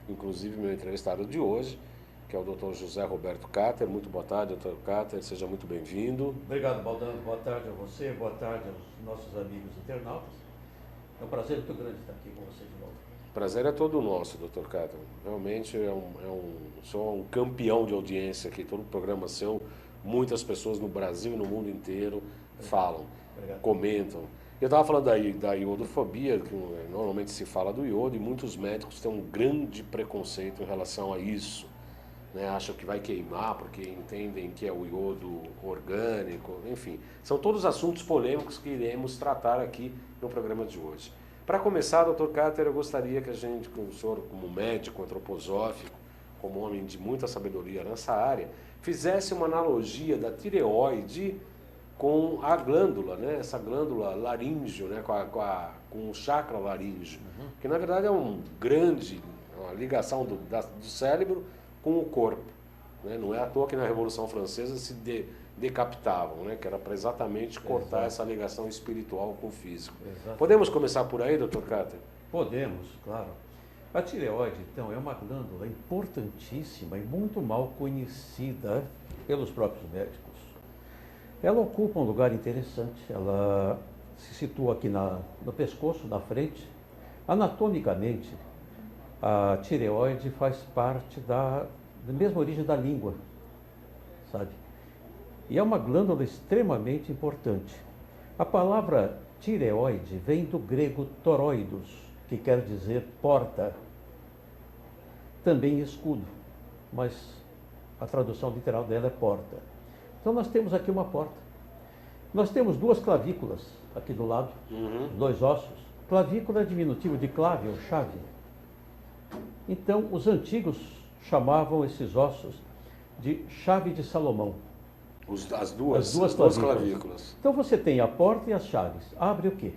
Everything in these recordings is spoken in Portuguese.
inclusive meu entrevistado de hoje, que é o Dr. José Roberto Cáter. Muito boa tarde, Dr. Cáter, seja muito bem-vindo. Obrigado, Baldano. Boa tarde a você, boa tarde aos nossos amigos internautas. É um prazer muito grande estar aqui com você de novo. O prazer é todo nosso, Dr. Cáter. Realmente sou um campeão de audiência aqui, todo programa seu, muitas pessoas no Brasil e no mundo inteiro falam, comentam. Eu estava falando da iodofobia, que normalmente se fala do iodo, e muitos médicos têm um grande preconceito em relação a isso. Né? Acham que vai queimar porque entendem que é o iodo orgânico, enfim. São todos assuntos polêmicos que iremos tratar aqui no programa de hoje. Para começar, Dr. Cáter, eu gostaria que a gente, o senhor como médico antroposófico, como homem de muita sabedoria nessa área, fizesse uma analogia da tireoide com a glândula, né? Essa glândula laríngeo, né? com o chakra laríngeo, que na verdade é uma ligação do cérebro com o corpo. Né? Não é à toa que na Revolução Francesa se decapitavam, né? Que era para exatamente cortar essa ligação espiritual com o físico. Exatamente. Podemos começar por aí, Dr. Cáter? Podemos, claro. A tireoide, então, é uma glândula importantíssima e muito mal conhecida pelos próprios médicos. Ela ocupa um lugar interessante, ela se situa aqui no pescoço, na frente. Anatomicamente, a tireoide faz parte da mesma origem da língua, sabe? E é uma glândula extremamente importante. A palavra tireoide vem do grego toroidos, que quer dizer porta, também escudo, mas a tradução literal dela é porta. Então nós temos aqui uma porta. Nós temos duas clavículas aqui do lado, dois ossos. Clavícula é diminutivo de clave ou chave. Então os antigos chamavam esses ossos de chave de Salomão. As duas clavículas. Então você tem a porta e as chaves. Abre o quê?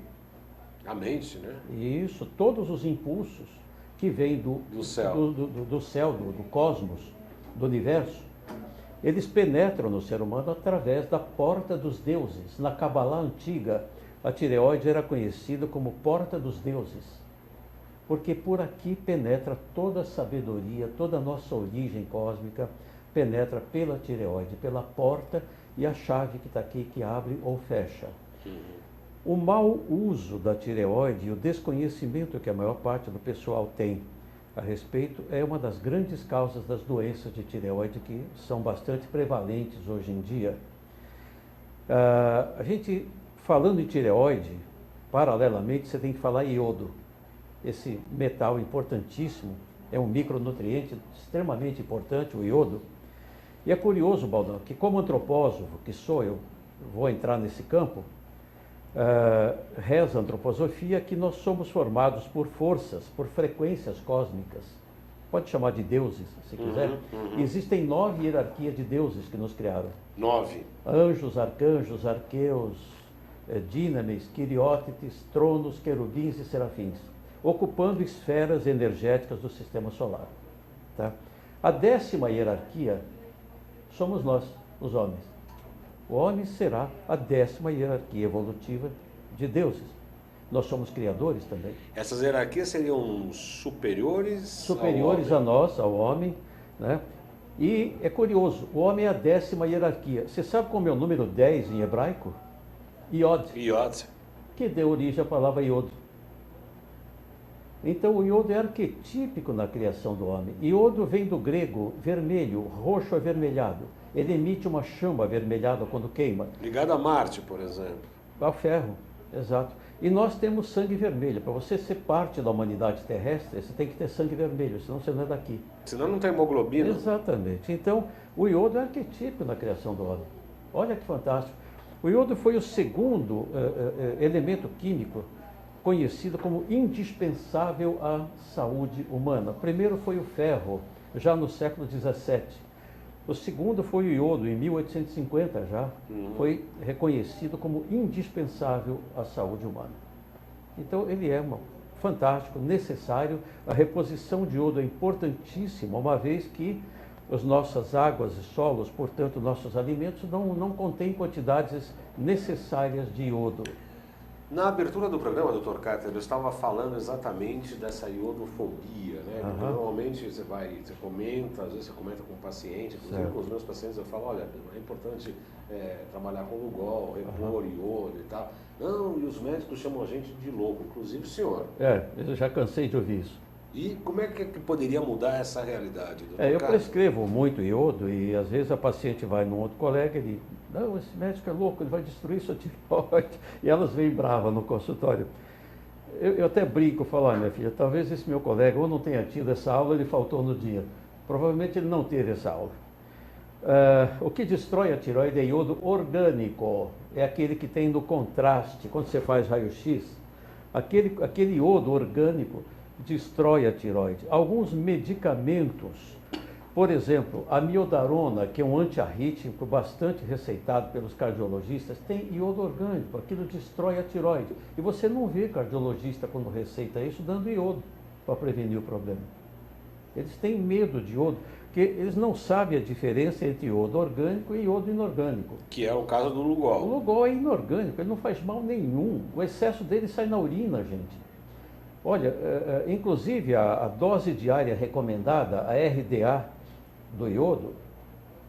A mente, né? Isso, todos os impulsos que vêm do céu, do cosmos, do universo, eles penetram no ser humano através da porta dos deuses. Na Cabalá antiga, a tireoide era conhecida como porta dos deuses, porque por aqui penetra toda a sabedoria, toda a nossa origem cósmica, penetra pela tireoide, pela porta e a chave que está aqui, que abre ou fecha. O mau uso da tireoide e o desconhecimento que a maior parte do pessoal tem a respeito é uma das grandes causas das doenças de tireoide que são bastante prevalentes hoje em dia. A gente, falando em tireoide, paralelamente você tem que falar iodo. Esse metal importantíssimo, é um micronutriente extremamente importante, o iodo. E é curioso, Baldão, que como antropósofo que sou, eu vou entrar nesse campo, reza a antroposofia que nós somos formados por forças, por frequências cósmicas. Pode chamar de deuses, se quiser. Existem 9 hierarquias de deuses que nos criaram. 9. Anjos, arcanjos, arqueus, dínames, quiriótites, tronos, querubins e serafins, ocupando esferas energéticas do sistema solar. Tá? A 10ª hierarquia somos nós, os homens. O homem será a 10ª hierarquia evolutiva de deuses. Nós somos criadores também. Essas hierarquias seriam superiores a nós, ao homem, né? E é curioso, o homem é a 10ª hierarquia. Você sabe como é o número 10 em hebraico? Iod. Iod. Que deu origem à palavra iodo. Então o iodo é arquetípico na criação do homem. Iodo vem do grego vermelho, roxo avermelhado. Ele emite uma chama avermelhada quando queima. Ligado a Marte, por exemplo. Ao ferro, exato. E nós temos sangue vermelho. Para você ser parte da humanidade terrestre, você tem que ter sangue vermelho, senão você não é daqui. Senão não tem hemoglobina. Exatamente. Então, o iodo é arquetípico na criação do homem. Olha que fantástico. O iodo foi o segundo elemento químico conhecido como indispensável à saúde humana. O primeiro foi o ferro, já no século XVII. O segundo foi o iodo, em 1850 já, foi reconhecido como indispensável à saúde humana. Então ele é fantástico, necessário. A reposição de iodo é importantíssima, uma vez que as nossas águas e solos, portanto nossos alimentos, não contêm quantidades necessárias de iodo. Na abertura do programa, Dr. Cáter, eu estava falando exatamente dessa iodofobia, né? Normalmente realmente você comenta, às vezes você comenta com o paciente, inclusive com os meus pacientes, eu falo, olha, é importante trabalhar com Lugol, repor, iodo e tal. Não, e os médicos chamam a gente de louco, inclusive o senhor. Eu já cansei de ouvir isso. E como é que poderia mudar essa realidade, doutor Eu Carter? prescrevo muito iodo e às vezes a paciente vai num outro colega e diz, não, esse médico é louco, ele vai destruir sua tireoide. E elas vêm bravas no consultório. Eu até brinco, falo, minha filha, talvez esse meu colega ou não tenha tido essa aula, ele faltou no dia. Provavelmente ele não teve essa aula. O que destrói a tireoide é iodo orgânico, é aquele que tem no contraste, quando você faz raio-x, aquele iodo orgânico destrói a tireoide. Alguns medicamentos, por exemplo, a miodarona, que é um antiarrítmico bastante receitado pelos cardiologistas, tem iodo orgânico, aquilo destrói a tireoide. E você não vê cardiologista quando receita isso dando iodo para prevenir o problema. Eles têm medo de iodo, porque eles não sabem a diferença entre iodo orgânico e iodo inorgânico. Que é o caso do Lugol. O Lugol é inorgânico, ele não faz mal nenhum. O excesso dele sai na urina, gente. Olha, inclusive a dose diária recomendada, a RDA do iodo,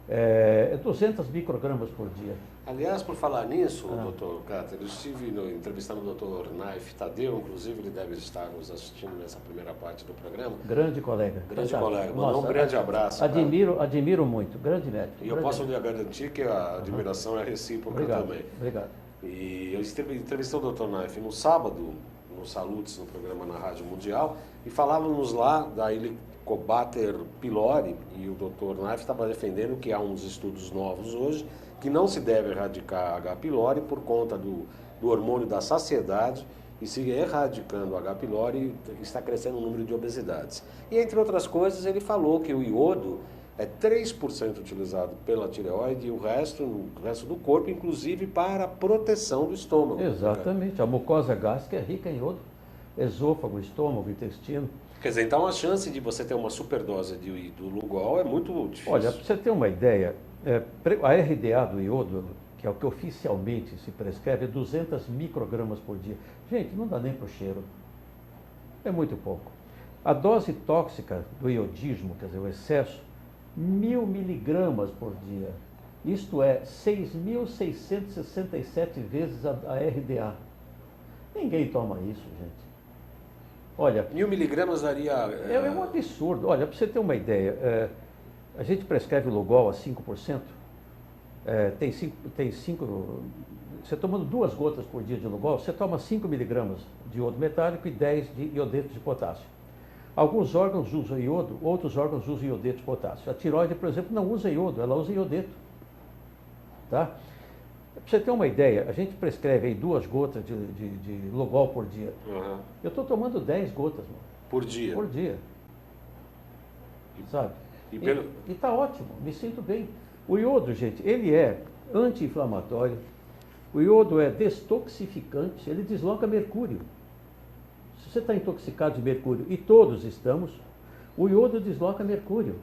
é 200 microgramas por dia. Aliás, por falar nisso, doutor Carter, eu estive entrevistando o doutor Naif Tadeu, inclusive ele deve estar nos assistindo nessa primeira parte do programa. Grande colega. Grande colega, mandou um grande abraço. Admiro muito, grande médico. E eu posso lhe garantir que a admiração é recíproca também. Obrigado. E eu entrevistei o doutor Naif no sábado, no Salutes, no programa na Rádio Mundial, e falávamos lá da Helicobacter pylori, e o doutor Naif estava defendendo que há uns estudos novos hoje, que não se deve erradicar H. pylori por conta do hormônio da saciedade, e se erradicando H. pylori, está crescendo o número de obesidades. E entre outras coisas, ele falou que o iodo é 3% utilizado pela tireoide e o resto do corpo, inclusive para a proteção do estômago. Exatamente, a mucosa gástrica é rica em iodo, esôfago, estômago, intestino. Quer dizer, então a chance de você ter uma superdose do Lugol é muito difícil. Olha, para você ter uma ideia, a RDA do iodo, que é o que oficialmente se prescreve, é 200 microgramas por dia. Gente, não dá nem para o cheiro. É muito pouco. A dose tóxica do iodismo, quer dizer, o excesso, 1.000 miligramas por dia. Isto é 6.667 vezes a RDA. Ninguém toma isso, gente. Olha, 1.000 miligramas daria... É um absurdo. Olha, para você ter uma ideia, a gente prescreve o Lugol a 5%. Tem 5... Você tomando 2 gotas por dia de Lugol, você toma 5 miligramas de iodo metálico e 10 de iodeto de potássio. Alguns órgãos usam iodo, outros órgãos usam iodeto de potássio. A tireoide, por exemplo, não usa iodo, ela usa iodeto. Tá? Para você ter uma ideia, a gente prescreve aí 2 gotas de Lugol por dia. Uhum. Eu estou tomando 10 gotas, mano. Por dia? Por dia. Sabe? E está ótimo, me sinto bem. O iodo, gente, ele é anti-inflamatório, o iodo é destoxificante, ele desloca mercúrio. Se você está intoxicado de mercúrio, e todos estamos, o iodo desloca mercúrio.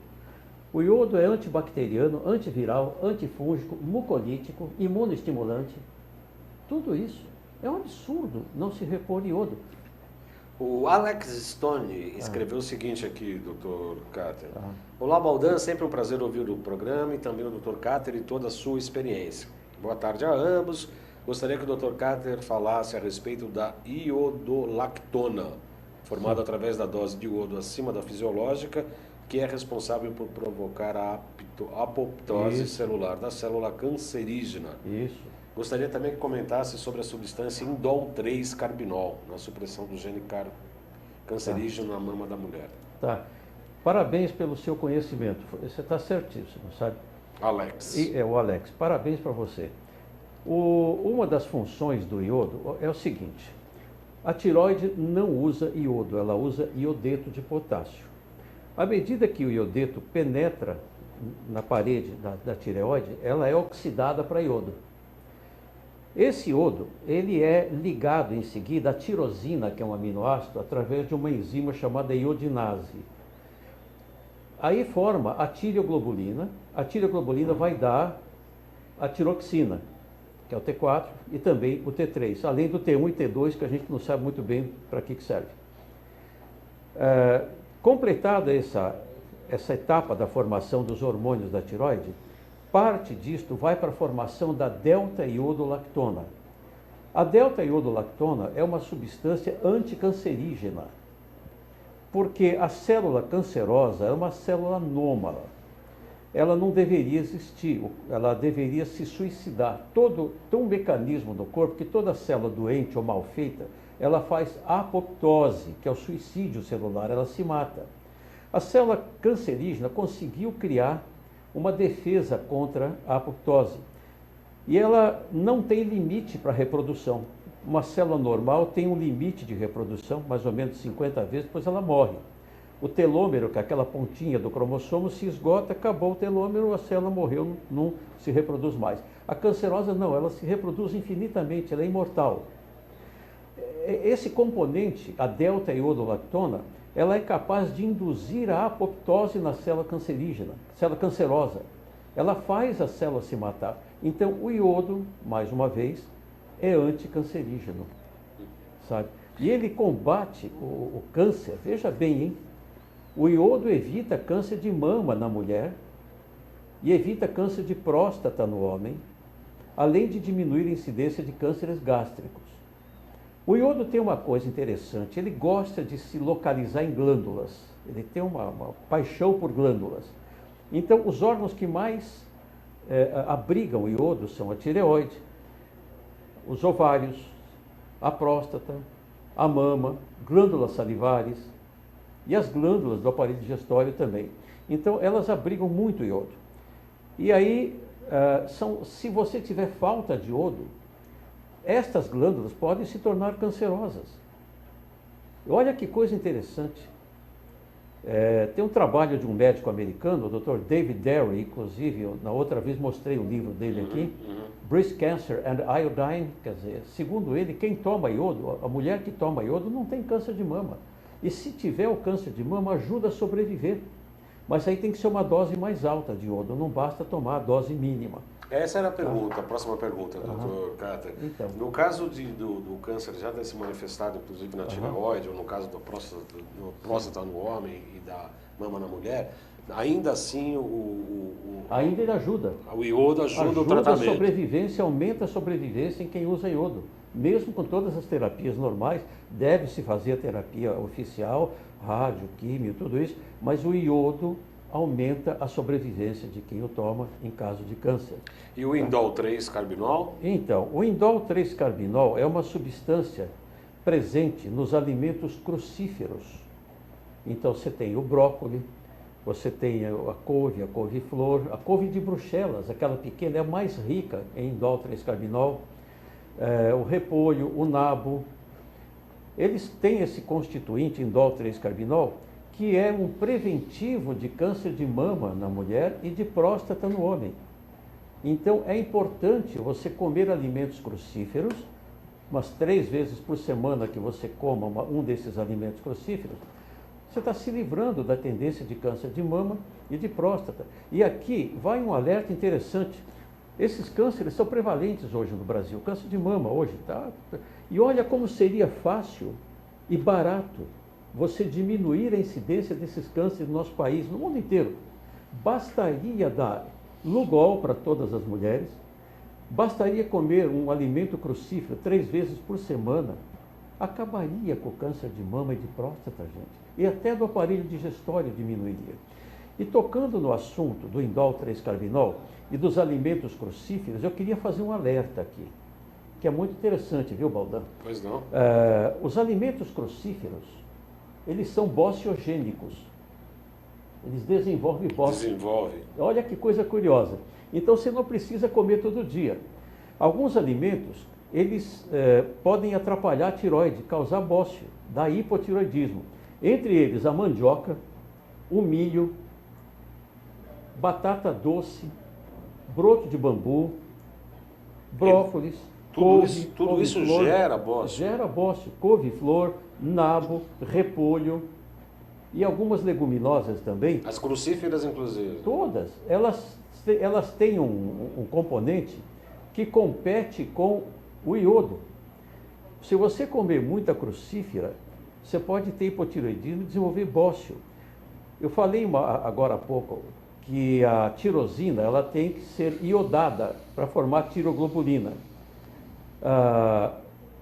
O iodo é antibacteriano, antiviral, antifúngico, mucolítico, imunoestimulante. Tudo isso. É um absurdo não se repor iodo. O Alex Stone escreveu o seguinte aqui, Dr. Carter. Olá, Baldan, sempre um prazer ouvir o programa e também o Dr. Carter e toda a sua experiência. Boa tarde a ambos. Gostaria que o Dr. Carter falasse a respeito da iodolactona, formada através da dose de iodo acima da fisiológica, que é responsável por provocar a apoptose celular da célula cancerígena. Isso. Gostaria também que comentasse sobre a substância indol 3-carbinol, na supressão do gene cancerígeno na mama da mulher. Tá. Parabéns pelo seu conhecimento. Você está certíssimo, sabe? Alex. O Alex. Parabéns para você. Uma das funções do iodo é o seguinte. A tireoide não usa iodo, ela usa iodeto de potássio. À medida que o iodeto penetra na parede da tireoide, ela é oxidada para iodo. Esse iodo, ele é ligado em seguida à tirosina, que é um aminoácido, através de uma enzima chamada iodinase. Aí forma a tireoglobulina vai dar a tiroxina, que é o T4, e também o T3, além do T1 e T2, que a gente não sabe muito bem para que serve. Completada essa etapa da formação dos hormônios da tireoide, parte disto vai para a formação da delta-iodolactona. A delta-iodolactona é uma substância anticancerígena, porque a célula cancerosa é uma célula anômala. Ela não deveria existir, ela deveria se suicidar. Tem um mecanismo no corpo que toda célula doente ou mal feita, ela faz apoptose, que é o suicídio celular, ela se mata. A célula cancerígena conseguiu criar uma defesa contra a apoptose. E ela não tem limite para reprodução. Uma célula normal tem um limite de reprodução, mais ou menos 50 vezes, depois ela morre. O telômero, que é aquela pontinha do cromossomo, se esgota, acabou o telômero, a célula morreu, não se reproduz mais. A cancerosa não, ela se reproduz infinitamente, ela é imortal. Esse componente, a delta-iodolactona, ela é capaz de induzir a apoptose na célula cancerígena, célula cancerosa. Ela faz a célula se matar. Então, o iodo, mais uma vez, é anticancerígeno, sabe? E ele combate o câncer, veja bem, hein? O iodo evita câncer de mama na mulher e evita câncer de próstata no homem, além de diminuir a incidência de cânceres gástricos. O iodo tem uma coisa interessante, ele gosta de se localizar em glândulas, ele tem uma paixão por glândulas. Então, os órgãos que mais abrigam o iodo são a tireoide, os ovários, a próstata, a mama, glândulas salivares e as glândulas do aparelho digestório também. Então, elas abrigam muito iodo. E aí, se você tiver falta de iodo, estas glândulas podem se tornar cancerosas. Olha que coisa interessante. Tem um trabalho de um médico americano, o Dr. David Derry, inclusive, na outra vez mostrei o livro dele aqui, Breast Cancer and Iodine, quer dizer, segundo ele, quem toma iodo, a mulher que toma iodo não tem câncer de mama. E se tiver o câncer de mama, ajuda a sobreviver. Mas aí tem que ser uma dose mais alta de iodo, não basta tomar a dose mínima. Essa era a pergunta, a próxima pergunta, Dr. Carter. Então, no caso do câncer já ter se manifestado, inclusive na tireoide, ou no caso do próstata no homem e da mama na mulher, ainda assim ainda ele ajuda. O iodo ajuda o tratamento. Ajuda a sobrevivência, aumenta a sobrevivência em quem usa iodo. Mesmo com todas as terapias normais, deve-se fazer a terapia oficial, rádio, químio, tudo isso, mas o iodo aumenta a sobrevivência de quem o toma em caso de câncer. E o indol 3-carbinol? Então, o indol 3-carbinol é uma substância presente nos alimentos crucíferos. Então, você tem o brócolis, você tem a couve-flor, a couve de Bruxelas, aquela pequena, é a mais rica em indol 3-carbinol, o repolho, o nabo. Eles têm esse constituinte indol 3-carbinol, que é um preventivo de câncer de mama na mulher e de próstata no homem. Então, é importante você comer alimentos crucíferos, umas 3 vezes por semana que você coma um desses alimentos crucíferos, você está se livrando da tendência de câncer de mama e de próstata. E aqui vai um alerta interessante. Esses cânceres são prevalentes hoje no Brasil. O câncer de mama hoje está... E olha como seria fácil e barato você diminuir a incidência desses cânceres no nosso país, no mundo inteiro. Bastaria dar Lugol para todas as mulheres, bastaria comer um alimento crucífero 3 vezes por semana, acabaria com o câncer de mama e de próstata, gente. E até do aparelho digestório diminuiria. E tocando no assunto do indol 3-carbinol e dos alimentos crucíferos, eu queria fazer um alerta aqui, que é muito interessante, viu, Baldan? Pois não. Os alimentos crucíferos, eles são bociogênicos. Eles desenvolvem bócio. Desenvolve. Olha que coisa curiosa. Então você não precisa comer todo dia. Alguns alimentos, eles podem atrapalhar a tireoide, causar bócio, dar hipotireoidismo. Entre eles a mandioca, o milho, batata doce, broto de bambu, brócolis, couve. Tudo isso gera bócio. Gera bócio. Couve-flor, nabo, repolho e algumas leguminosas também. As crucíferas, inclusive. Todas. Elas têm um componente que compete com o iodo. Se você comer muita crucífera, você pode ter hipotireoidismo e desenvolver bócio. Eu falei agora há pouco que a tirosina ela tem que ser iodada para formar tiroglobulina.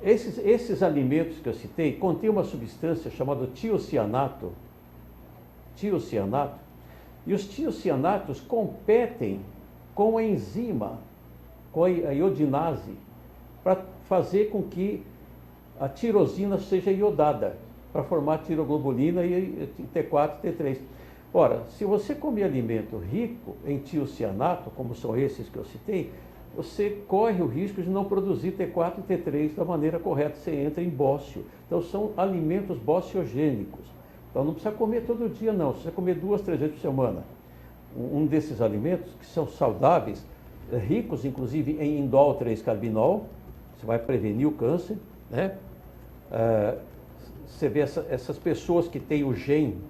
Esses alimentos que eu citei contêm uma substância chamada tiocianato, e os tiocianatos competem com a enzima, com a iodinase, para fazer com que a tirosina seja iodada, para formar tiroglobulina e T4 e T3. Ora, se você comer alimento rico em tiocianato, como são esses que eu citei, você corre o risco de não produzir T4 e T3 da maneira correta, você entra em bócio. Então são alimentos bociogênicos. Então não precisa comer todo dia não, você precisa comer 2, 3 vezes por semana. Um desses alimentos que são saudáveis, ricos inclusive em indol 3-carbinol, você vai prevenir o câncer, né? Você vê essas pessoas que têm o gene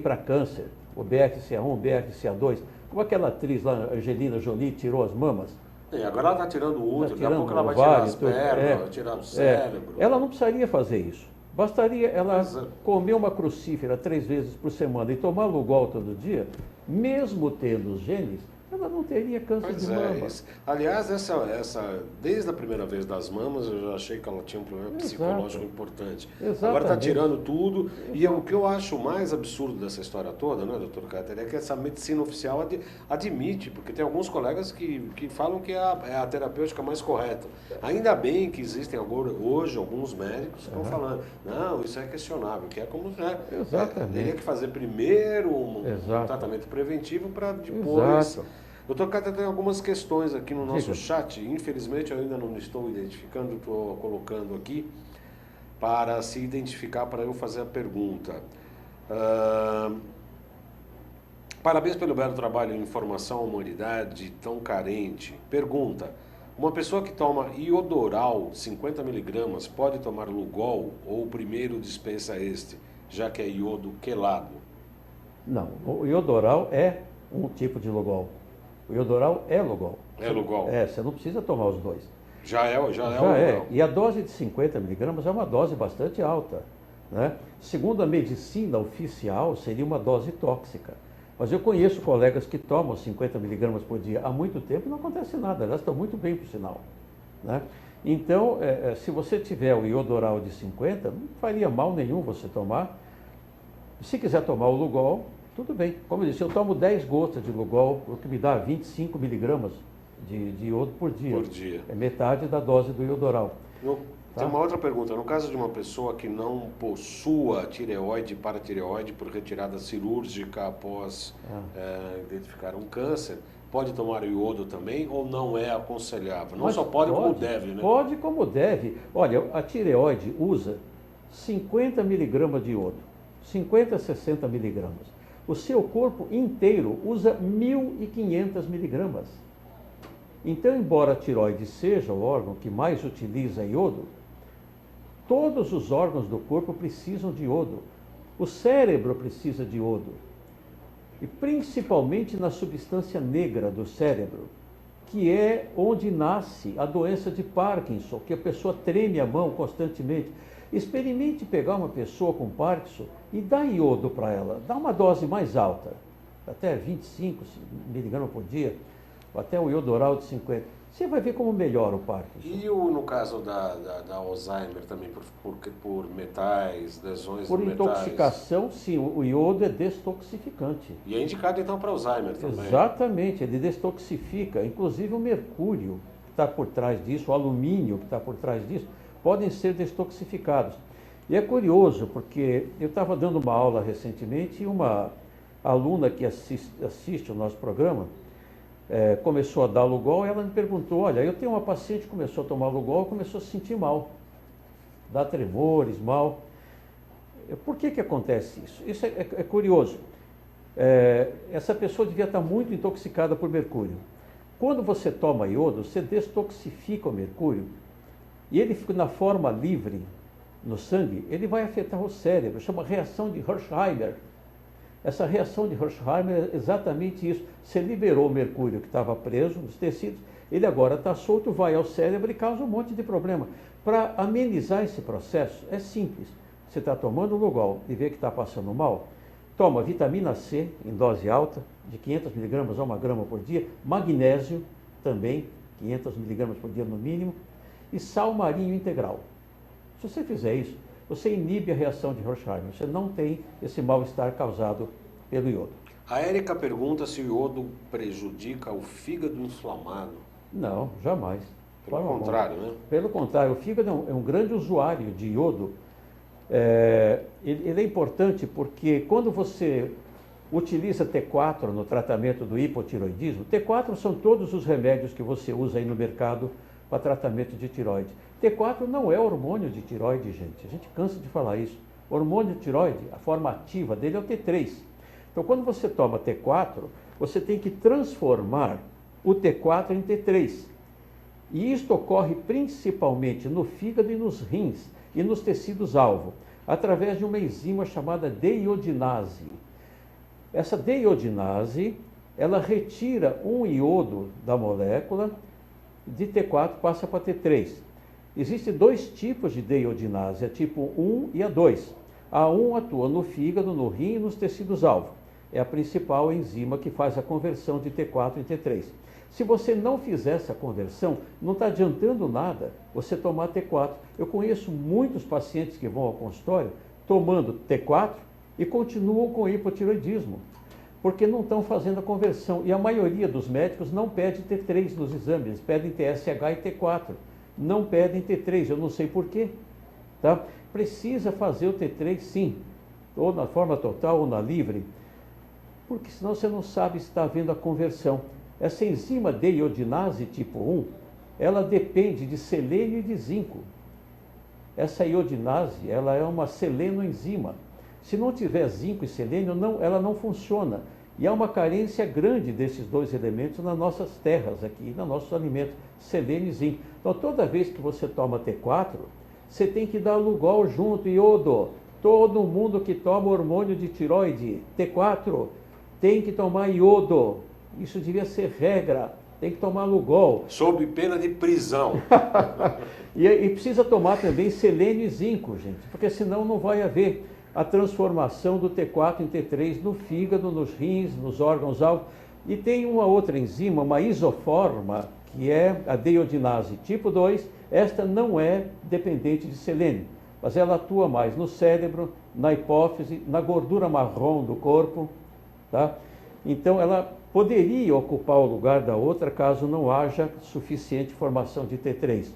para câncer, o BRCA1, o BRCA2, como aquela atriz lá, Angelina Jolie, tirou as mamas. Agora ela está tirando o útero, daqui a pouco ela vai tirar as pernas, vai tirar o cérebro. Ela não precisaria fazer isso. Bastaria ela comer uma crucífera 3 vezes por semana e tomar Lugol todo dia, mesmo tendo os genes, ela não teria câncer de mama. Aliás, desde a primeira vez das mamas, eu já achei que ela tinha um problema psicológico importante. Exatamente. Agora está tirando tudo. E o que eu acho mais absurdo dessa história toda, né, doutor Cáter, é que essa medicina oficial admite, porque tem alguns colegas que falam que é a terapêutica mais correta. Ainda bem que existem hoje alguns médicos que estão falando, não, isso é questionável, que é como teria que fazer primeiro um tratamento preventivo para depois... Doutor Cáter, tem algumas questões aqui no nosso chat. Infelizmente, eu ainda não estou identificando, estou colocando aqui para se identificar, para eu fazer a pergunta. Parabéns pelo belo trabalho em informação à humanidade tão carente. Pergunta, uma pessoa que toma iodoral 50 mg pode tomar Lugol ou o primeiro dispensa este, já que é iodo quelado? Não, o iodoral é um tipo de Lugol. O iodoral é Lugol. É Lugol. Você não precisa tomar os dois. Já é o Lugol. E a dose de 50 mg é uma dose bastante alta, né? Segundo a medicina oficial, seria uma dose tóxica. Mas eu conheço colegas que tomam 50 mg por dia há muito tempo e não acontece nada, elas estão muito bem, por sinal, né? Então, se você tiver o iodoral de 50, não faria mal nenhum você tomar. Se quiser tomar o Lugol, tudo bem. Como eu disse, eu tomo 10 gotas de Lugol, o que me dá 25 mg de iodo por dia. É metade da dose do iodoral. Tem uma outra pergunta. No caso de uma pessoa que não possua tireoide e paratireoide por retirada cirúrgica após identificar um câncer, pode tomar o iodo também ou não é aconselhável? Não só pode como deve, né? Pode como deve. Olha, a tireoide usa 50 mg de iodo. 50 a 60 mg. O seu corpo inteiro usa 1.500 mg. Então, embora a tireoide seja o órgão que mais utiliza iodo, todos os órgãos do corpo precisam de iodo. O cérebro precisa de iodo. E principalmente na substância negra do cérebro, que é onde nasce a doença de Parkinson, que a pessoa treme a mão constantemente. Experimente pegar uma pessoa com Parkinson e dar iodo para ela. Dá uma dose mais alta, até 25 mg por dia, ou até o iodoral de 50. Você vai ver como melhora o Parkinson. E no caso da Alzheimer também, por metais, lesões por de metais? Por intoxicação, sim, o iodo é destoxificante. E é indicado então para Alzheimer também? Exatamente, ele destoxifica, inclusive o mercúrio que está por trás disso, o alumínio que está por trás disso, podem ser destoxificados. E é curioso, porque eu estava dando uma aula recentemente e uma aluna que assiste o nosso programa começou a dar Lugol e ela me perguntou, olha, eu tenho uma paciente que começou a tomar Lugol e começou a se sentir mal, dá tremores, mal. Por que acontece isso? Isso é curioso. Essa pessoa devia estar muito intoxicada por mercúrio. Quando você toma iodo, você destoxifica o mercúrio e ele fica na forma livre no sangue, ele vai afetar o cérebro, chama reação de Hersheimer. Essa reação de Hersheimer é exatamente isso. Você liberou o mercúrio que estava preso nos tecidos, ele agora está solto, vai ao cérebro e causa um monte de problema. Para amenizar esse processo, é simples. Você está tomando Lugol e vê que está passando mal, toma vitamina C em dose alta, de 500 miligramas a 1 grama por dia, magnésio também, 500 miligramas por dia no mínimo, e sal marinho integral. Se você fizer isso, você inibe a reação de Hirschheimer, você não tem esse mal-estar causado pelo iodo. A Érica pergunta se o iodo prejudica o fígado inflamado. Não, jamais. Pelo contrário, né? Pelo contrário, o fígado é um grande usuário de iodo. Ele é importante porque quando você utiliza T4 no tratamento do hipotiroidismo, T4 são todos os remédios que você usa aí no mercado para tratamento de tiroide. T4 não é hormônio de tiroide, gente. A gente cansa de falar isso. O hormônio de tiroide, a forma ativa dele é o T3. Então, quando você toma T4, você tem que transformar o T4 em T3. E isto ocorre principalmente no fígado e nos rins e nos tecidos-alvo, através de uma enzima chamada deiodinase. Essa deiodinase, ela retira um iodo da molécula, de T4 passa para T3. Existem dois tipos de deiodinase, a tipo 1 e a 2. A 1 atua no fígado, no rim e nos tecidos-alvo. É a principal enzima que faz a conversão de T4 em T3. Se você não fizer essa conversão, não está adiantando nada você tomar T4. Eu conheço muitos pacientes que vão ao consultório tomando T4 e continuam com hipotiroidismo, porque não estão fazendo a conversão. E a maioria dos médicos não pede T3 nos exames, eles pedem TSH e T4. Não pedem T3, eu não sei porquê. Tá? Precisa fazer o T3 sim, ou na forma total ou na livre, porque senão você não sabe se está havendo a conversão. Essa enzima deiodinase tipo 1, ela depende de selênio e de zinco. Essa iodinase, ela é uma selenoenzima. Se não tiver zinco e selênio, ela não funciona. E há uma carência grande desses dois elementos nas nossas terras aqui, nos nossos alimentos, selênio e zinco. Então, toda vez que você toma T4, você tem que dar Lugol junto, iodo. Todo mundo que toma hormônio de tiroide, T4, tem que tomar iodo. Isso devia ser regra, tem que tomar Lugol. Sob pena de prisão. e precisa tomar também selênio e zinco, gente, porque senão não vai haver a transformação do T4 em T3 no fígado, nos rins, nos órgãos-alvo. E tem uma outra enzima, uma isoforma, que é a deiodinase tipo 2. Esta não é dependente de selênio, mas ela atua mais no cérebro, na hipófise, na gordura marrom do corpo, tá? Então, ela poderia ocupar o lugar da outra caso não haja suficiente formação de T3.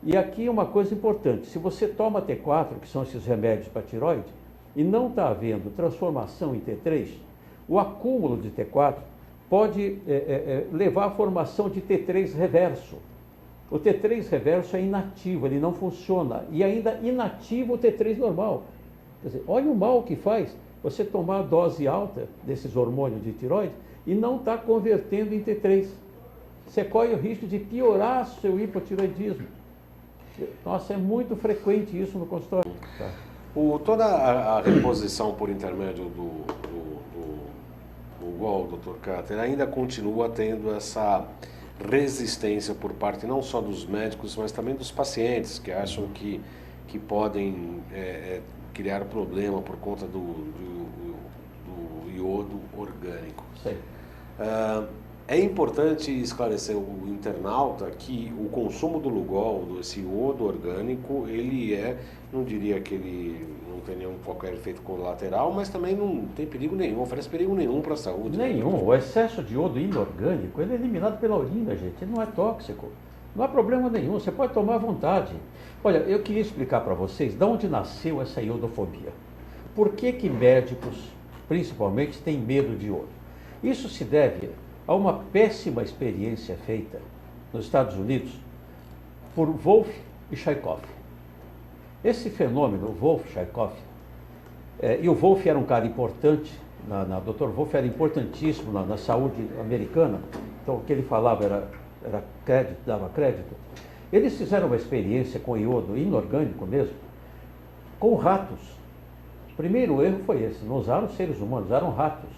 E aqui uma coisa importante, se você toma T4, que são esses remédios para tiroide, e não está havendo transformação em T3, o acúmulo de T4 pode levar à formação de T3 reverso. O T3 reverso é inativo, ele não funciona, e ainda inativa o T3 normal. Quer dizer, olha o mal que faz você tomar dose alta desses hormônios de tiroide e não está convertendo em T3. Você corre o risco de piorar seu hipotiroidismo. Nossa, é muito frequente isso no consultório. Tá? Toda a reposição por intermédio do Lugol, Dr. Kater, ainda continua tendo essa resistência por parte não só dos médicos, mas também dos pacientes, que acham que podem criar problema por conta do iodo orgânico. Sim. É importante esclarecer o internauta que o consumo do Lugol, desse iodo orgânico, ele não diria que ele não tem qualquer efeito colateral, mas também não tem perigo nenhum, oferece perigo nenhum para a saúde. Nenhum. Né? O excesso de iodo inorgânico, ele é eliminado pela urina, gente, ele não é tóxico. Não há problema nenhum, você pode tomar à vontade. Olha, eu queria explicar para vocês de onde nasceu essa iodofobia. Por que médicos, principalmente, têm medo de iodo? Isso se deve a uma péssima experiência feita nos Estados Unidos por Wolff e Chaikoff. Esse fenômeno, Wolff e Chaikoff, e o Wolff era um cara importante, Dr. Wolff era importantíssimo na saúde americana, então o que ele falava era crédito, dava crédito. Eles fizeram uma experiência com iodo inorgânico mesmo, com ratos. O primeiro erro foi esse, não usaram seres humanos, usaram ratos.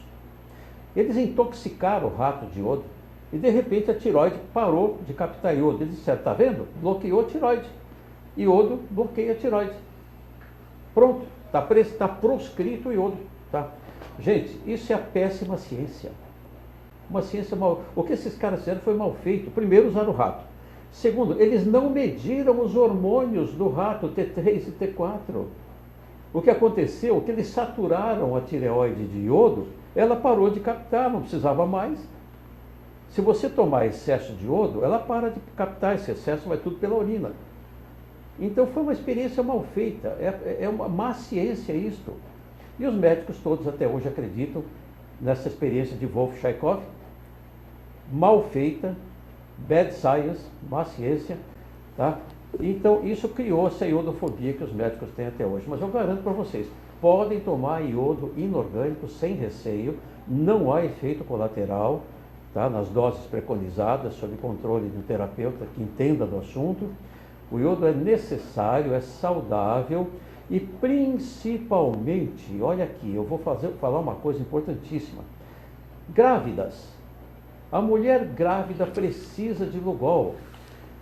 Eles intoxicaram o rato de iodo e de repente a tiroide parou de captar iodo. Eles disseram, está vendo? Bloqueou a tiroide. Iodo bloqueia a tiroide. Pronto, está proscrito o iodo. Tá? Gente, isso é a péssima ciência. Uma ciência mal... O que esses caras fizeram foi mal feito. Primeiro, usaram o rato. Segundo, eles não mediram os hormônios do rato, T3 e T4. O que aconteceu é que eles saturaram a tireoide de iodo, ela parou de captar, não precisava mais. Se você tomar excesso de iodo, ela para de captar, esse excesso vai tudo pela urina. Então foi uma experiência mal feita, é uma má ciência isto. E os médicos todos até hoje acreditam nessa experiência de Wolff-Chaikoff, mal feita, bad science, má ciência, tá? Então isso criou essa iodofobia que os médicos têm até hoje. Mas eu garanto para vocês, podem tomar iodo inorgânico sem receio, não há efeito colateral, tá? Nas doses preconizadas, sob controle do terapeuta que entenda do assunto. O iodo é necessário, é saudável e principalmente, olha aqui, eu vou falar uma coisa importantíssima. Grávidas. A mulher grávida precisa de Lugol.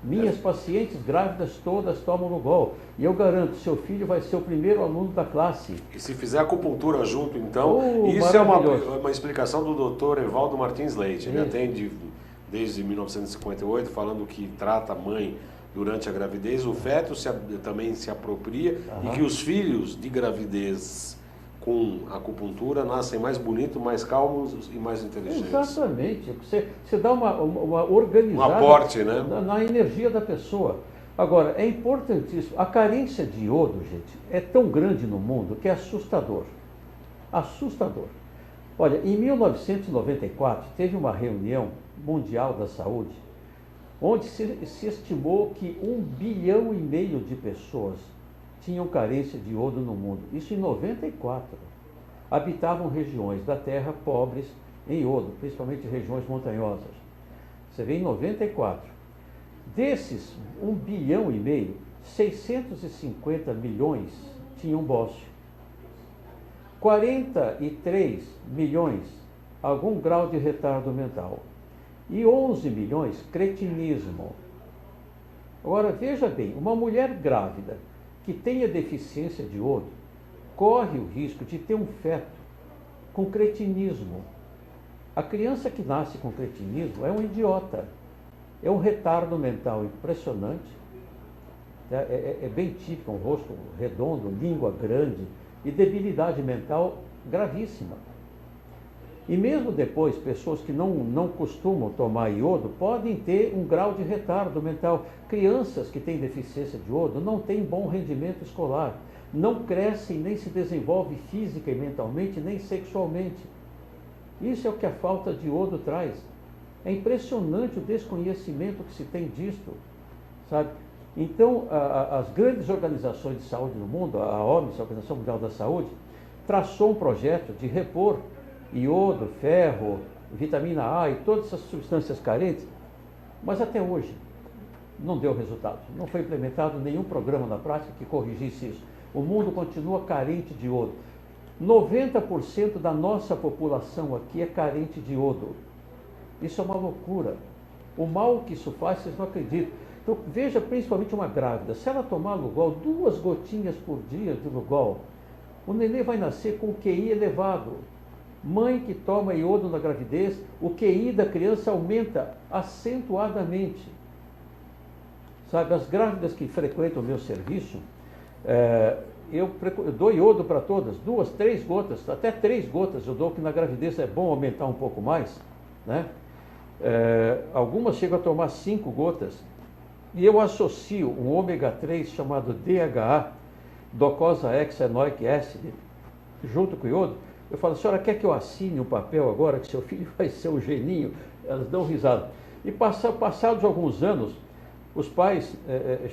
Minhas pacientes grávidas todas tomam Lugol. E eu garanto, seu filho vai ser o primeiro aluno da classe. E se fizer acupuntura junto, então, isso é uma explicação do Dr. Evaldo Martins Leite. Ele atende desde 1958, falando que trata a mãe durante a gravidez, o feto também se apropria e que os filhos de gravidez com acupuntura nascem mais bonitos, mais calmos e mais inteligentes. Exatamente. Você dá uma organizada um aporte, né? na energia da pessoa. Agora, é importantíssimo. A carência de iodo, gente, é tão grande no mundo que é assustador. Assustador. Olha, em 1994, teve uma reunião mundial da saúde, onde se estimou que 1,5 bilhão de pessoas tinham carência de iodo no mundo. Isso em 94. Habitavam regiões da Terra pobres em iodo, principalmente regiões montanhosas. Você vê em 94. Desses 1,5 bilhão, 650 milhões tinham bócio. 43 milhões, algum grau de retardo mental. E 11 milhões, cretinismo. Agora, veja bem, uma mulher grávida que tenha deficiência de iodo corre o risco de ter um feto com cretinismo. A criança que nasce com cretinismo é um idiota. É um retardo mental impressionante. É bem típico, um rosto redondo, língua grande e debilidade mental gravíssima. E mesmo depois, pessoas que não costumam tomar iodo podem ter um grau de retardo mental. Crianças que têm deficiência de iodo não têm bom rendimento escolar, não crescem nem se desenvolvem física e mentalmente, nem sexualmente. Isso é o que a falta de iodo traz. É impressionante o desconhecimento que se tem disto, sabe? Então, as grandes organizações de saúde no mundo, a OMS, a Organização Mundial da Saúde, traçou um projeto de repor iodo, ferro, vitamina A e todas essas substâncias carentes, mas até hoje não deu resultado. Não foi implementado nenhum programa na prática que corrigisse isso. O mundo continua carente de iodo. 90% da nossa população aqui é carente de iodo. Isso é uma loucura. O mal que isso faz, vocês não acreditam. Então, veja principalmente uma grávida. Se ela tomar Lugol, 2 gotinhas por dia de Lugol, o nenê vai nascer com o QI elevado. Mãe que toma iodo na gravidez, o QI da criança aumenta acentuadamente. Sabe, as grávidas que frequentam o meu serviço, eu dou iodo para todas, 2, 3 gotas, até 3 gotas eu dou, que na gravidez é bom aumentar um pouco mais, né? Algumas chegam a tomar 5 gotas, e eu associo um ômega 3 chamado DHA, docosahexaenoic acid, junto com o iodo. Eu falo, a senhora quer que eu assine um papel agora que seu filho vai ser um geninho? Elas dão risada. E passados alguns anos, os pais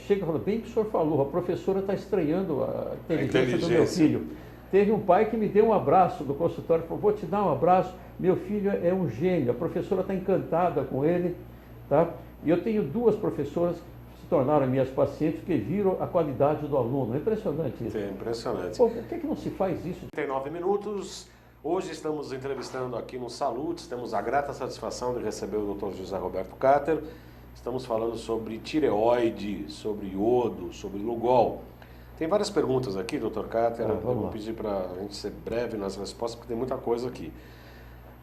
chegam e falam, bem que o senhor falou, a professora está estranhando a inteligência do meu filho. Teve um pai que me deu um abraço do consultório, falou, vou te dar um abraço, meu filho é um gênio, a professora está encantada com ele, tá? E eu tenho 2 professoras que se tornaram minhas pacientes, que viram a qualidade do aluno. É impressionante isso. É impressionante. Pô, por que não se faz isso? 39 minutos. Hoje estamos entrevistando aqui no Salutes, temos a grata satisfação de receber o Dr. José Roberto Cáter. Estamos falando sobre tireoide, sobre iodo, sobre Lugol. Tem várias perguntas aqui, Dr. Cáter. Eu vou lá. pedir para a gente ser breve nas respostas, porque tem muita coisa aqui.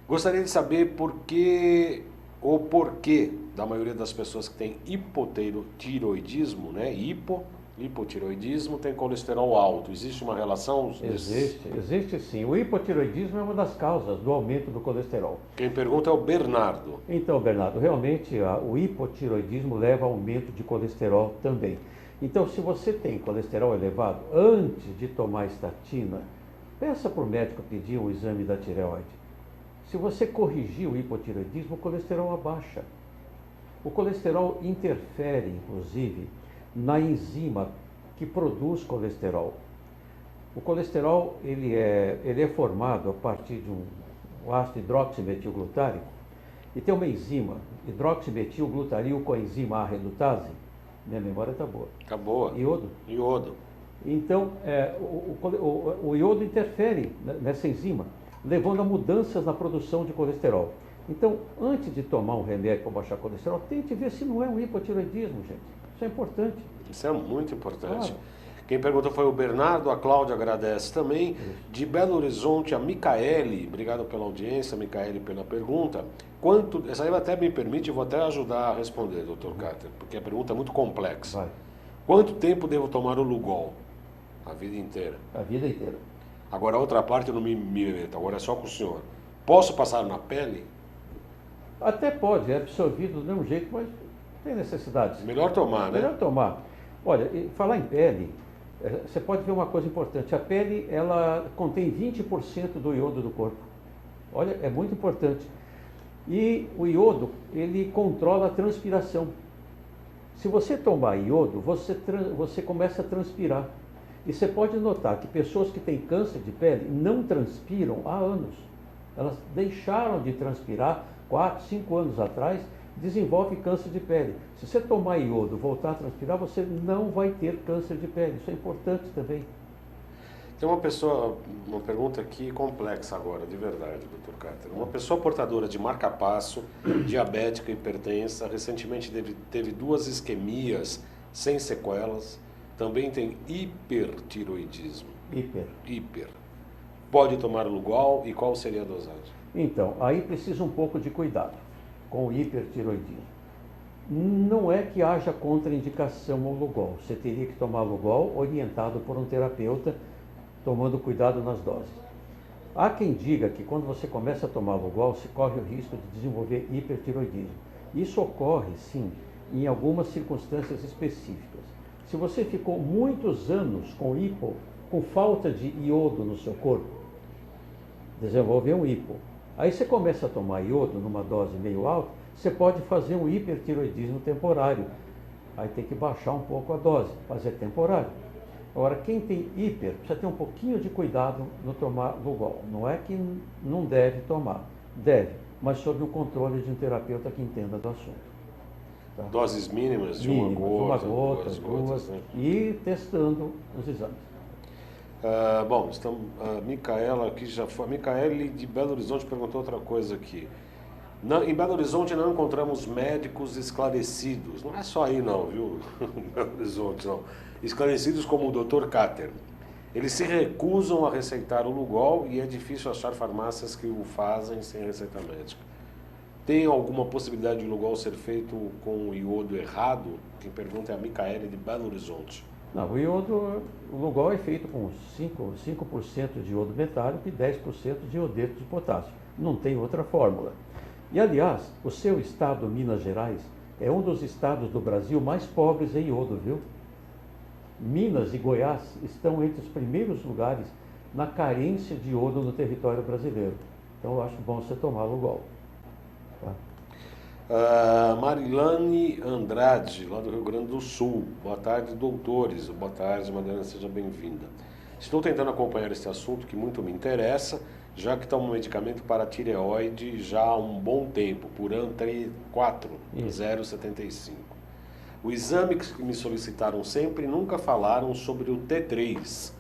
Gostaria de saber por que ou porquê da maioria das pessoas que têm hipotiroidismo, né? Hipotiroidismo tem colesterol alto. Existe uma relação? Existe sim. O hipotiroidismo é uma das causas do aumento do colesterol. Quem pergunta é o Bernardo. Então, Bernardo, realmente o hipotiroidismo leva a aumento de colesterol também. Então, se você tem colesterol elevado, antes de tomar estatina, peça para o médico pedir um exame da tireoide. Se você corrigir o hipotiroidismo, o colesterol abaixa. O colesterol interfere, inclusive, na enzima que produz colesterol. O colesterol ele é formado a partir de um ácido hidroximetilglutárico e tem uma enzima, hidroximetilglutaril com a enzima A redutase. Minha memória está boa. Está boa. Iodo. Iodo. Então, o iodo interfere nessa enzima, levando a mudanças na produção de colesterol. Então, antes de tomar um remédio para baixar colesterol, tente ver se não é um hipotiroidismo, gente. Isso é importante. Isso é muito importante. Claro. Quem perguntou foi o Bernardo, a Cláudia agradece também. De Belo Horizonte, a Micaele, obrigado pela audiência, Micaele, pela pergunta. Essa aí até me permite, eu vou até ajudar a responder, Dr. Cáter, porque a pergunta é muito complexa. Vai. Quanto tempo devo tomar o Lugol? A vida inteira. A vida inteira. Agora a outra parte eu não me meto, agora é só com o senhor. Posso passar na pele? Até pode, é absorvido do mesmo jeito, mas tem necessidade. Melhor tomar, né? Melhor tomar. Olha, falar em pele, você pode ver uma coisa importante. A pele, ela contém 20% do iodo do corpo. Olha, é muito importante. E o iodo, ele controla a transpiração. Se você tomar iodo, você começa a transpirar. E você pode notar que pessoas que têm câncer de pele não transpiram há anos. Elas deixaram de transpirar 4, 5 anos atrás, desenvolve câncer de pele. Se você tomar iodo, voltar a transpirar, você não vai ter câncer de pele. Isso é importante também. Tem uma pergunta aqui complexa agora, de verdade, Dr. Cáter. Uma pessoa portadora de marca-passo, diabética, hipertensa, recentemente teve 2 isquemias sem sequelas, também tem hipertiroidismo. Hiper. Pode tomar Lugol e qual seria a dosagem? Então, aí precisa um pouco de cuidado com o hipertiroidismo. Não é que haja contraindicação ao Lugol. Você teria que tomar Lugol orientado por um terapeuta, tomando cuidado nas doses. Há quem diga que quando você começa a tomar Lugol, você corre o risco de desenvolver hipertiroidismo. Isso ocorre, sim, em algumas circunstâncias específicas. Se você ficou muitos anos com falta de iodo no seu corpo, desenvolveu um hipo. Aí você começa a tomar iodo numa dose meio alta, você pode fazer um hipertiroidismo temporário. Aí tem que baixar um pouco a dose, mas é temporário. Agora, quem tem hiper, precisa ter um pouquinho de cuidado no tomar Lugol. Não é que não deve tomar, deve, mas sob o controle de um terapeuta que entenda do assunto. Tá? Doses mínimas de uma gota, duas gotas, né? E testando os exames. Bom, estamos, a Micaela aqui já foi. A Micaele de Belo Horizonte perguntou outra coisa aqui. Em Belo Horizonte não encontramos médicos esclarecidos. Não é só aí não, viu? Belo Horizonte não. Esclarecidos como o Dr. Cáter. Eles se recusam a receitar o Lugol e é difícil achar farmácias que o fazem sem receita médica. Tem alguma possibilidade de o Lugol ser feito com o iodo errado? Quem pergunta é a Micaele de Belo Horizonte. Não, o Lugol é feito com 5% de iodo metálico e 10% de iodeto de potássio. Não tem outra fórmula. E, aliás, o seu estado, Minas Gerais, é um dos estados do Brasil mais pobres em iodo, viu? Minas e Goiás estão entre os primeiros lugares na carência de iodo no território brasileiro. Então, eu acho bom você tomar Lugol. Tá? Marilane Andrade, lá do Rio Grande do Sul. Boa tarde, doutores. Boa tarde, Marilane, seja bem-vinda. Estou tentando acompanhar esse assunto que muito me interessa, já que tomo um medicamento para tireoide já há um bom tempo, por Antri 4,075. O exame que me solicitaram sempre nunca falaram sobre o T3.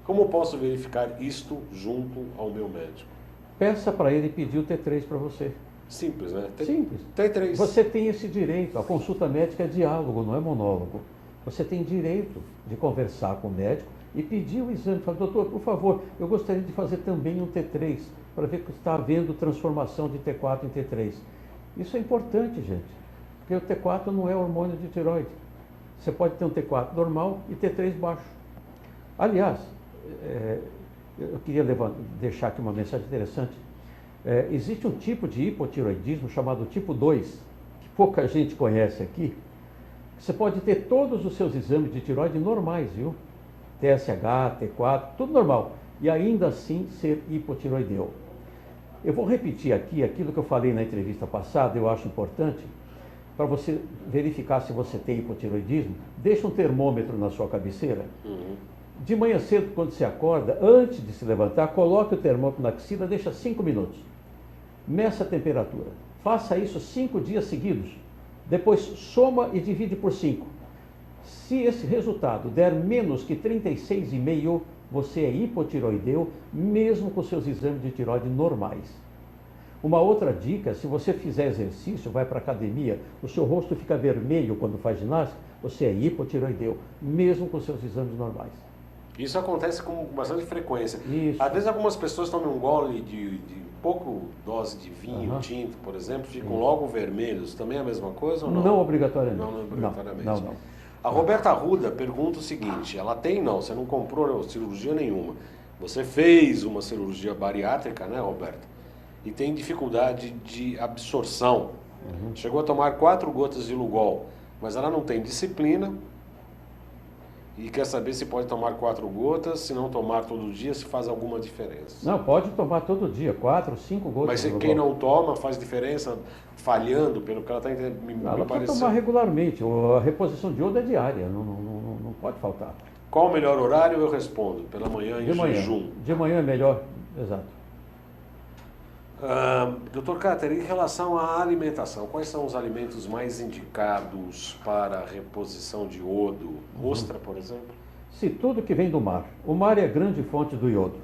Como posso verificar isto junto ao meu médico? Peça para ele pedir o T3 para você. Simples, né? Simples. T3. Você tem esse direito. A consulta médica é diálogo, não é monólogo. Você tem direito de conversar com o médico e pedir o exame. Fala, doutor, por favor, eu gostaria de fazer também um T3, para ver que está havendo transformação de T4 em T3. Isso é importante, gente, porque o T4 não é hormônio de tireoide. Você pode ter um T4 normal e T3 baixo. Aliás, eu queria deixar aqui uma mensagem interessante. Existe um tipo de hipotireoidismo chamado tipo 2, que pouca gente conhece aqui. Você pode ter todos os seus exames de tireoide normais, viu? TSH, T4, tudo normal. E ainda assim ser hipotireoideu. Eu vou repetir aqui aquilo que eu falei na entrevista passada, eu acho importante, para você verificar se você tem hipotireoidismo. Deixa um termômetro na sua cabeceira. De manhã cedo, quando você acorda, antes de se levantar, coloque o termômetro na axila, deixa 5 minutos. Meça a temperatura. Faça isso 5 dias seguidos. Depois soma e divide por 5. Se esse resultado der menos que 36,5, você é hipotireoideu, mesmo com seus exames de tireoide normais. Uma outra dica, se você fizer exercício, vai para a academia, o seu rosto fica vermelho quando faz ginástica, você é hipotireoideu, mesmo com seus exames normais. Isso acontece com bastante frequência. Isso. Às vezes algumas pessoas tomam um gole de pouco dose de vinho, tinto, por exemplo, ficam logo vermelhos. Também é a mesma coisa ou não? Não obrigatoriamente. Não obrigatoriamente. Não. A Roberta Arruda pergunta o seguinte, ela tem não, você não comprou cirurgia nenhuma. Você fez uma cirurgia bariátrica, né, Roberta? E tem dificuldade de absorção. Chegou a tomar 4 gotas de Lugol, mas ela não tem disciplina e quer saber se pode tomar 4 gotas, se não tomar todo dia, se faz alguma diferença. Não, pode tomar todo dia, 4, 5 gotas. Mas quem não toma faz diferença falhando, pelo que ela está entendendo, me ela pode tomar regularmente, a reposição de iodo é diária, não pode faltar. Qual o melhor horário? Eu respondo, pela manhã em jejum. De manhã é melhor, exato. Dr. Cáter, em relação à alimentação, quais são os alimentos mais indicados para a reposição de iodo? Ostra, por exemplo? Se tudo que vem do mar. O mar é a grande fonte do iodo.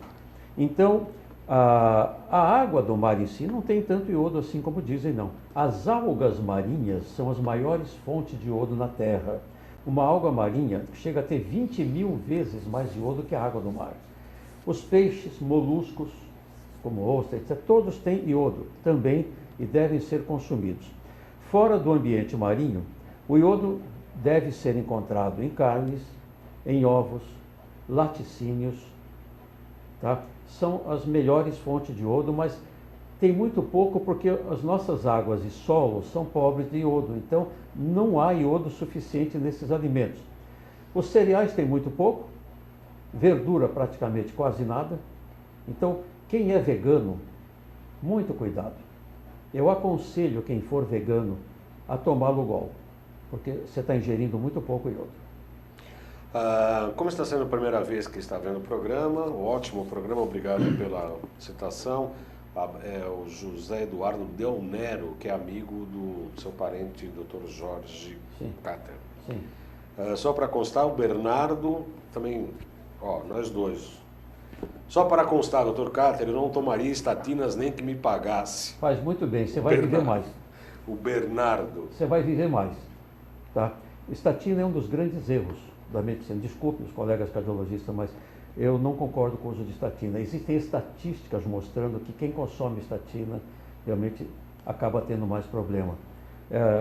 Então, a água do mar em si não tem tanto iodo assim como dizem, não. As algas marinhas são as maiores fontes de iodo na Terra. Uma alga marinha chega a ter 20.000 vezes mais iodo que a água do mar. Os peixes, moluscos, como ostra, etc., todos têm iodo também e devem ser consumidos. Fora do ambiente marinho, o iodo deve ser encontrado em carnes, em ovos, laticínios, tá? São as melhores fontes de iodo, mas tem muito pouco porque as nossas águas e solos são pobres de iodo, então não há iodo suficiente nesses alimentos. Os cereais têm muito pouco, verdura praticamente quase nada, então quem é vegano, muito cuidado. Eu aconselho quem for vegano a tomar Lugol, porque você está ingerindo muito pouco iodo. Como está sendo a primeira vez que está vendo o programa, ótimo programa, obrigado pela citação. É o José Eduardo Del Nero, que é amigo do seu parente, Dr. Jorge Cáter. Sim. Só para constar, o Bernardo também, nós dois. Só para constar, Dr. Cáter, eu não tomaria estatinas nem que me pagasse. Faz muito bem, você vai viver mais. O Bernardo. Você vai viver mais. Tá? Estatina é um dos grandes erros da medicina. Desculpe os colegas cardiologistas, mas eu não concordo com o uso de estatina. Existem estatísticas mostrando que quem consome estatina realmente acaba tendo mais problema.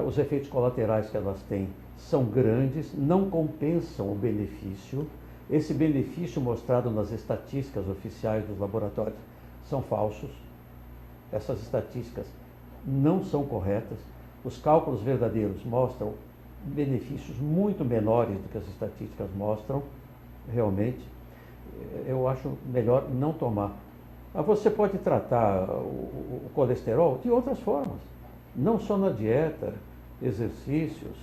Os efeitos colaterais que elas têm são grandes, não compensam o benefício. Esse benefício mostrado nas estatísticas oficiais dos laboratórios são falsos. Essas estatísticas não são corretas. Os cálculos verdadeiros mostram benefícios muito menores do que as estatísticas mostram, realmente. Eu acho melhor não tomar. Você pode tratar o colesterol de outras formas, não só na dieta, exercícios,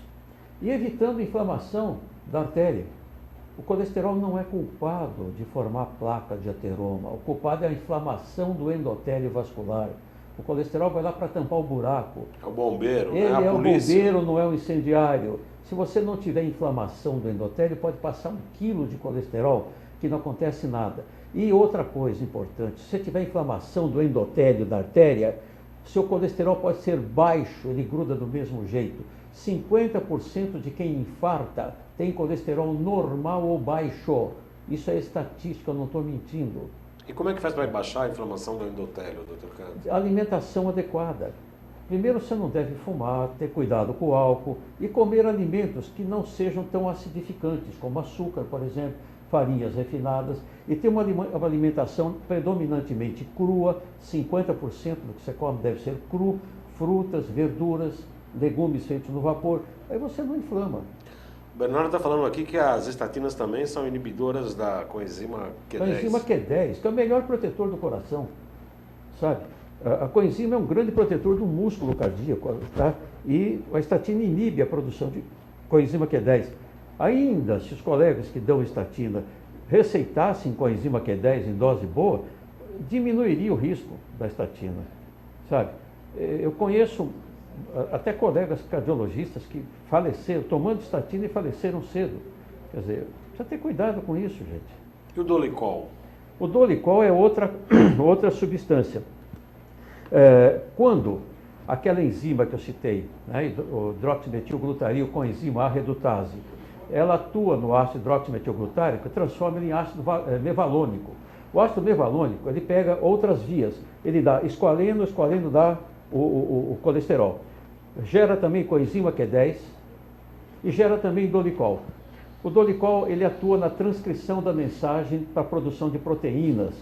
e evitando inflamação da artéria. O colesterol não é culpado de formar placa de ateroma. O culpado é a inflamação do endotélio vascular. O colesterol vai lá para tampar o buraco. É o bombeiro, ele é o bombeiro, não é o incendiário. Se você não tiver inflamação do endotélio, pode passar 1 quilo de colesterol, que não acontece nada. E outra coisa importante, se você tiver inflamação do endotélio da artéria, seu colesterol pode ser baixo, ele gruda do mesmo jeito. 50% de quem infarta tem colesterol normal ou baixo. Isso é estatística, eu não estou mentindo. E como é que faz para baixar a inflamação do endotélio, doutor Cândido? Alimentação adequada. Primeiro, você não deve fumar, ter cuidado com o álcool e comer alimentos que não sejam tão acidificantes, como açúcar, por exemplo, farinhas refinadas, e ter uma alimentação predominantemente crua, 50% do que você come deve ser cru, frutas, verduras, legumes feitos no vapor, aí você não inflama. O Bernardo está falando aqui que as estatinas também são inibidoras da coenzima Q10. Coenzima Q10, que é o melhor protetor do coração, sabe? A coenzima é um grande protetor do músculo cardíaco, tá? E a estatina inibe a produção de coenzima Q10. Ainda, se os colegas que dão estatina receitassem coenzima Q10 em dose boa, diminuiria o risco da estatina, sabe? Eu conheço até colegas cardiologistas que faleceram, tomando estatina e faleceram cedo. Quer dizer, precisa ter cuidado com isso, gente. E o Dolicol? O Dolicol é outra substância. Quando aquela enzima que eu citei, né, o hidroximetilglutaril com a enzima A redutase, ela atua no ácido hidroximetilglutárico e transforma ele em ácido mevalônico. O ácido mevalônico, ele pega outras vias, ele dá esqualeno, o esqualeno dá o colesterol. Gera também coenzima Q10 e gera também Dolicol. O Dolicol, ele atua na transcrição da mensagem para a produção de proteínas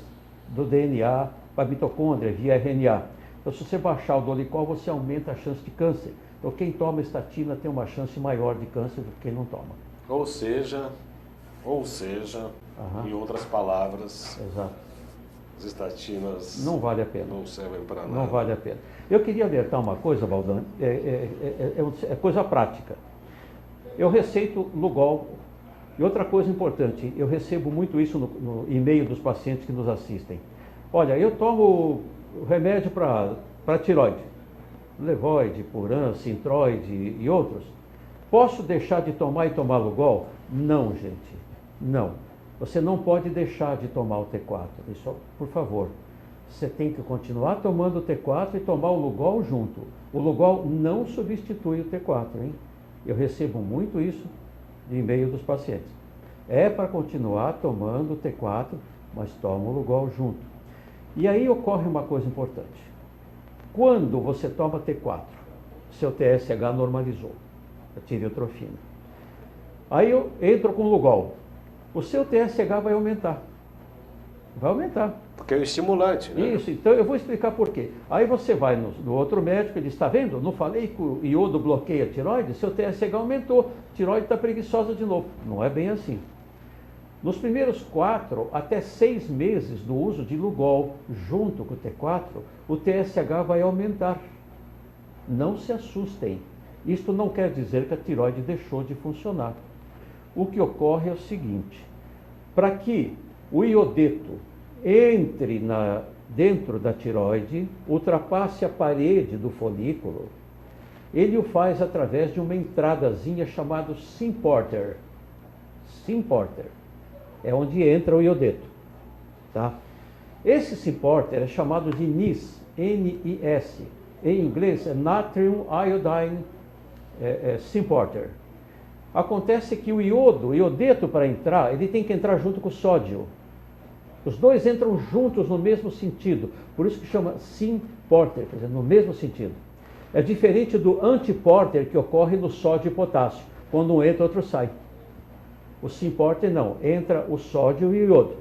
do DNA para a mitocôndria via RNA. Então, se você baixar o Dolicol, você aumenta a chance de câncer. Então, quem toma estatina tem uma chance maior de câncer do que quem não toma. Ou seja, em outras palavras, exato, as estatinas não vale a pena. Não servem para nada. Não vale a pena. Eu queria alertar uma coisa, Valdan, é coisa prática. Eu receito Lugol. E outra coisa importante, eu recebo muito isso no e-mail dos pacientes que nos assistem. Olha, eu tomo remédio para tiroide, Levoide, Puran, Sintroide e outros. Posso deixar de tomar e tomar Lugol? Não, gente, não. Você não pode deixar de tomar o T4, isso, por favor. Você tem que continuar tomando o T4 e tomar o Lugol junto. O Lugol não substitui o T4, hein? Eu recebo muito isso de e-mail dos pacientes. É para continuar tomando o T4, mas toma o Lugol junto. E aí ocorre uma coisa importante. Quando você toma T4, seu TSH normalizou, a tireotrofina. Aí eu entro com o Lugol. O seu TSH vai aumentar. Vai aumentar. Porque é um estimulante, né? Isso, então eu vou explicar por quê. Aí você vai no outro médico e diz, está vendo? Não falei que o iodo bloqueia a tireoide? Seu TSH aumentou, a tireoide está preguiçosa de novo. Não é bem assim. Nos primeiros 4 até 6 meses do uso de Lugol junto com o T4, o TSH vai aumentar. Não se assustem. Isto não quer dizer que a tireoide deixou de funcionar. O que ocorre é o seguinte, para que o iodeto entre dentro da tireoide, ultrapasse a parede do folículo, ele o faz através de uma entradazinha chamada Symporter. Symporter é onde entra o iodeto. Tá? Esse Symporter é chamado de NIS, N-I-S. Em inglês é Natrium Iodine Symporter. Acontece que o iodeto para entrar, ele tem que entrar junto com o sódio. Os dois entram juntos no mesmo sentido, por isso que chama Symporter, quer dizer, no mesmo sentido. É diferente do antiporter que ocorre no sódio e potássio, quando um entra, outro sai. O Symporter não, entra o sódio e o iodo.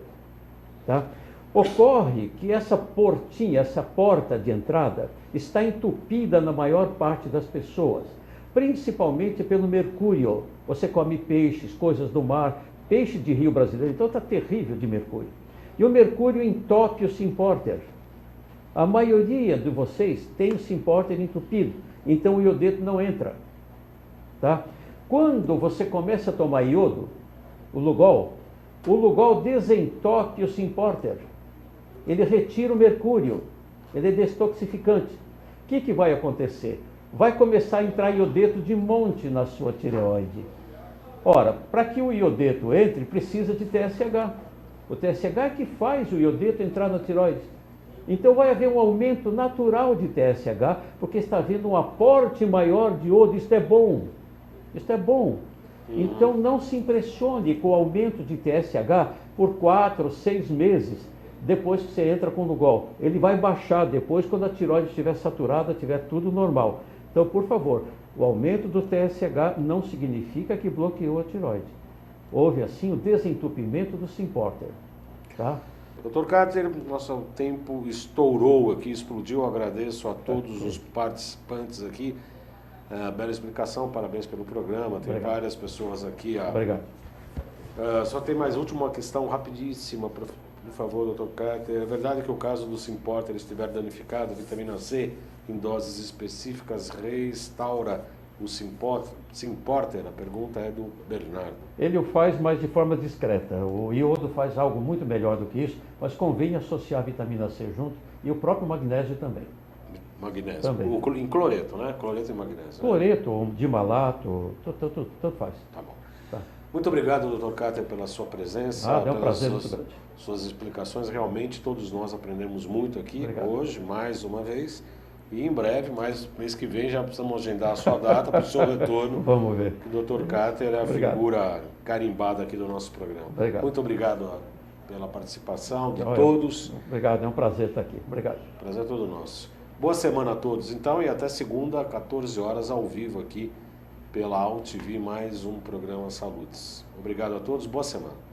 Tá? Ocorre que essa portinha, essa porta de entrada, está entupida na maior parte das pessoas, principalmente pelo mercúrio. Você come peixes, coisas do mar, peixe de rio brasileiro, então está terrível de mercúrio. E o mercúrio entope o Symporter. A maioria de vocês tem o Symporter entupido, então o iodeto não entra. Tá? Quando você começa a tomar iodo, o Lugol desentope o Symporter. Ele retira o mercúrio, ele é detoxificante. O que vai acontecer? Vai começar a entrar iodeto de monte na sua tireoide. Ora, para que o iodeto entre, precisa de TSH. O TSH é que faz o iodeto entrar na tireoide. Então vai haver um aumento natural de TSH, porque está havendo um aporte maior de iodo. Isto é bom. Isto é bom. Então não se impressione com o aumento de TSH por 4, 6 meses depois que você entra com o Lugol. Ele vai baixar depois quando a tireoide estiver saturada, estiver tudo normal. Então, por favor, o aumento do TSH não significa que bloqueou a tireoide. Houve, assim, o desentupimento do Symporter. Tá? Dr. Cáter, nosso tempo estourou aqui, explodiu. Eu agradeço a todos os participantes aqui. Bela explicação, parabéns pelo programa. Tem várias pessoas aqui. Obrigado. Só tem mais última questão rapidíssima, por favor, Dr. Cáter. É verdade que o caso do Symporter estiver danificado, a vitamina C em doses específicas restaura o Symporter? A pergunta é do Bernardo. Ele o faz, mas de forma discreta. O iodo faz algo muito melhor do que isso, mas convém associar a vitamina C junto e o próprio magnésio também. Magnésio. Também. Em cloreto, né? Cloreto e magnésio. Cloreto, ou dimalato, tanto faz. Tá bom. Tá. Muito obrigado, Dr. Cáter, pela sua presença. É um prazer muito grande. Suas explicações. Realmente, todos nós aprendemos muito aqui hoje, mais uma vez. E em breve, mês que vem, já precisamos agendar a sua data para o seu retorno. Vamos ver. O Dr. Cáter é a figura carimbada aqui do nosso programa. Obrigado. Muito obrigado pela participação de todos. Obrigado, é um prazer estar aqui. Obrigado. Prazer é todo nosso. Boa semana a todos, então, e até segunda, 14 horas, ao vivo aqui pela AltV, mais um programa Saludes. Obrigado a todos, boa semana.